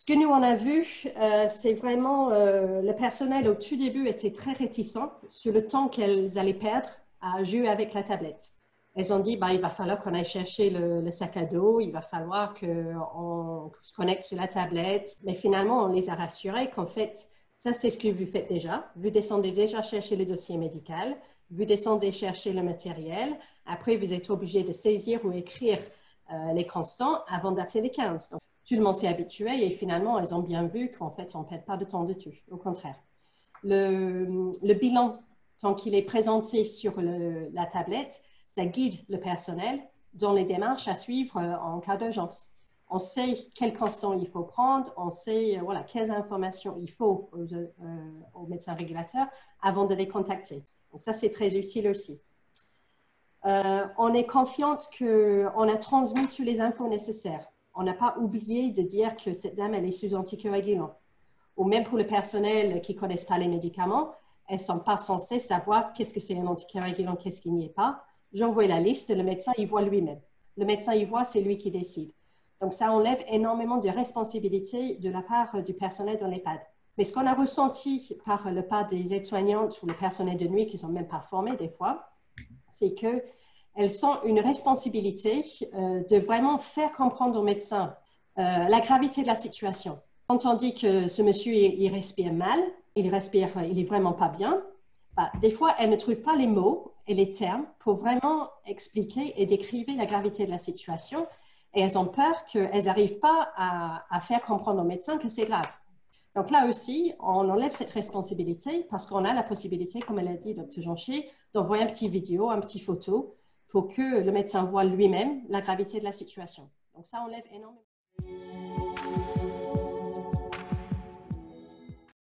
Ce que nous, on a vu, c'est vraiment le personnel au tout début était très réticent sur le temps qu'elles allaient perdre à jouer avec la tablette. Elles ont dit, bah, il va falloir qu'on aille chercher le sac à dos, il va falloir qu'on se connecte sur la tablette. Mais finalement, on les a rassurées qu'en fait, ça, c'est ce que vous faites déjà. Vous descendez déjà chercher le dossier médical, vous descendez chercher le matériel. Après, vous êtes obligé de saisir ou écrire les constants avant d'appeler les 15. Donc, tout le monde s'est habitué et finalement, elles ont bien vu qu'en fait, on ne perd pas de temps dessus. Au contraire. Le bilan, tant qu'il est présenté sur la tablette, ça guide le personnel dans les démarches à suivre en cas d'urgence. On sait quel constant il faut prendre, on sait voilà, quelles informations il faut aux médecins régulateurs avant de les contacter. Donc ça, c'est très utile aussi. On est confiante qu'on a transmis toutes les infos nécessaires. On n'a pas oublié de dire que cette dame, elle est sous anticoagulant. Ou même pour le personnel qui ne connaissent pas les médicaments, elles ne sont pas censées savoir qu'est-ce que c'est un anticoagulant, qu'est-ce qu'il n'y est pas. J'envoie la liste, le médecin, il voit lui-même. Le médecin, il voit, c'est lui qui décide. Donc, ça enlève énormément de responsabilité de la part du personnel dans l'EHPAD. Mais ce qu'on a ressenti par le part des aides-soignantes ou le personnel de nuit qui ne sont même pas formés des fois, c'est qu'elles ont une responsabilité de vraiment faire comprendre aux médecins la gravité de la situation. Quand on dit que ce monsieur, il respire mal, il est vraiment pas bien, bah, des fois, elles ne trouvent pas les mots et les termes pour vraiment expliquer et décrire la gravité de la situation. Et elles ont peur qu'elles n'arrivent pas à faire comprendre aux médecins que c'est grave. Donc là aussi, on enlève cette responsabilité parce qu'on a la possibilité, comme elle a dit, Dr. Jonché, d'envoyer un petit vidéo, un petit photo pour que le médecin voit lui-même la gravité de la situation. Donc ça enlève énormément.